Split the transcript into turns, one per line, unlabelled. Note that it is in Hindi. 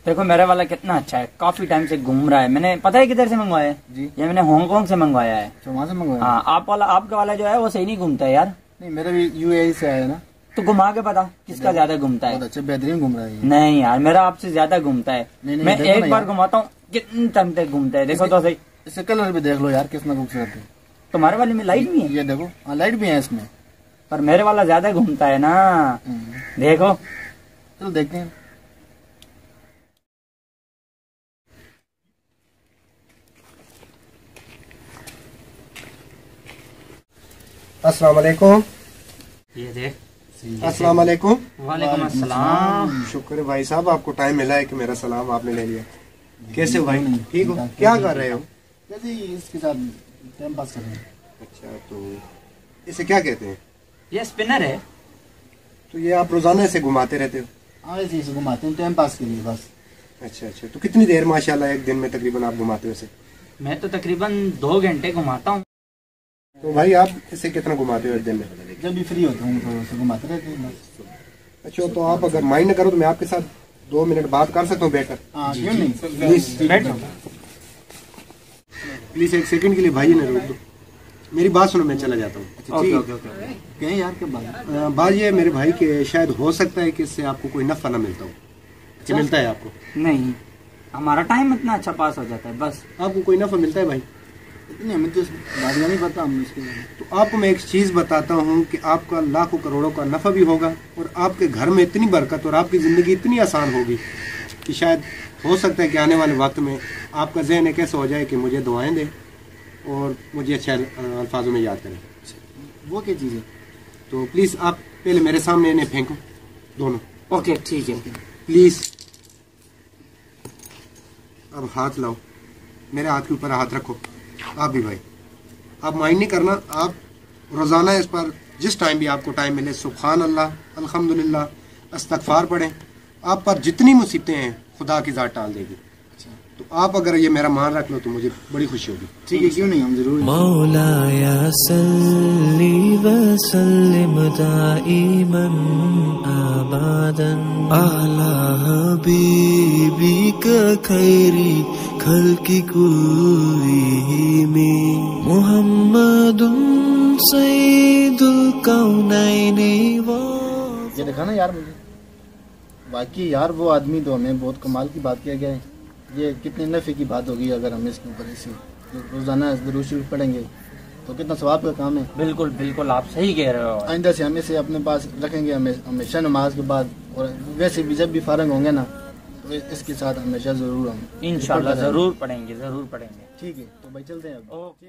देखो मेरे वाला कितना अच्छा है, काफी टाइम से घूम रहा है। मैंने पता है किधर से मंगवाया है जी? ये मैंने हांगकांग से मंगवाया है।
तो वहाँ से मंगवाया?
हाँ, आपका वाला जो है वो सही नहीं घूमता है यार।
नहीं, मेरा भी यूएई से आया ना।
तो घुमा के पता किसका ज्यादा घूमता है।
बहुत अच्छा, बेहतरीन घूम रहा है।
नहीं यार, मेरा आपसे ज्यादा घूमता है। मैं एक बार घुमाता हूँ, कितने टाइम तक घूमता है। देखो तो सही,
इसका कलर भी देख लो यार, कितना खूबसूरत है।
तुम्हारे वाले में लाइट भी है?
ये देखो, हाँ लाइट भी है इसमें,
पर मेरे वाला ज्यादा घूमता है ना। देखो,
चलो देखते हैं।
अस्सलाम वालेकुम।
ये देख।
अस्सलाम वालेकुम।
वालेकुम अस्सलाम।
शुक्र है भाई साहब, आपको टाइम मिला है कि मेरा सलाम आपने ले लिया। कैसे हो भाई, ठीक हो? क्या कर रहे हो?
जैसे इसके साथ टाइम पास कर रहे हैं।
अच्छा, तो इसे क्या कहते हैं?
ये स्पिनर है।
तो ये आप रोजाना ऐसे घुमाते रहते हो?
हाँ, ऐसे ही घुमाते हैं टाइम पास के लिए बस।
अच्छा अच्छा, तो कितनी देर माशाल्लाह एक दिन में तकरीबन आप घुमाते हो इसे?
मैं तो तकरीबन 2 घंटे घुमाता हूँ।
तो भाई आप इसे कितना घुमाते हो एक दिन में?
जब भी फ्री होता हूँ तो उसे घुमाते रहते हैं बस।
अच्छा, तो आप अगर माइंड न करो तो मैं आपके साथ 2 मिनट बात कर सकता हूँ बैठकर?
हाँ, क्यों नहीं,
प्लीज एक सेकंड के लिए भाई ने रोक दो, मेरी बात सुनो, मैं चला जाता हूँ।
कहें यार क्या बात?
बात ये है मेरे भाई के, शायद हो सकता है कि इससे आपको कोई नफा ना मिलता हो। क्या मिलता है आपको?
नहीं, हमारा टाइम इतना अच्छा पास हो जाता है बस।
आपको कोई नफा मिलता है भाई?
इतनी हमें तो बात नहीं पता हम इसके बारे में।
तो आपको मैं एक चीज बताता हूँ कि आपका लाखों करोड़ों का नफा भी होगा और आपके घर में इतनी बरकत और आपकी जिंदगी इतनी आसान होगी कि शायद हो सकता है कि आने वाले वक्त में आपका जहन कैसा हो जाए कि मुझे दुआएं दे और मुझे अच्छे अल्फाजों में याद करें।
वो क्या चीज़ है?
तो प्लीज आप पहले मेरे सामने इन्हें फेंको दोनों।
ओके ठीक है।
प्लीज अब हाथ लाओ, मेरे हाथ के ऊपर हाथ रखो। आप भी भाई, आप माइंड नहीं करना, आप रोजाना इस पर जिस टाइम भी आपको टाइम मिले सुभान अल्लाह, अल्हम्दुलिल्लाह, इस्तगफार पढ़ें। आप पर जितनी मुसीबतें हैं खुदा की ज़ात टाल देगी। तो आप अगर ये मेरा मान रख लो तो मुझे बड़ी खुशी होगी।
ठीक है, क्यों नहीं, हम जरूर।
मौलाया सल्ली व सल्लिम दाइमन अबदन अला हबीबिका खैरी खल्की कुल्लिहिम मुहम्मदुन सय्यिदुल कौनैनि व।
ये देखा ना यार, मुझे बाकी यार वो आदमी तो हमें बहुत कमाल की बात किया गया है। ये कितने नफ़े की बात होगी अगर हम इसके ऊपर इसी रोज़ाना दुरूद शरीफ पढ़ेंगे तो कितना सवाब का काम है।
बिल्कुल बिल्कुल, आप सही कह रहे हो।
आइंदा से हम इसे अपने पास रखेंगे, हमेशा नमाज के बाद, और वैसे भी जब भी फारग होंगे ना तो इसके साथ हमेशा ज़रूर हम
इंशाल्लाह ज़रूर पढ़ेंगे, ज़रूर पढ़ेंगे।
ठीक है, तो भाई चलते हैं अब।
ओके।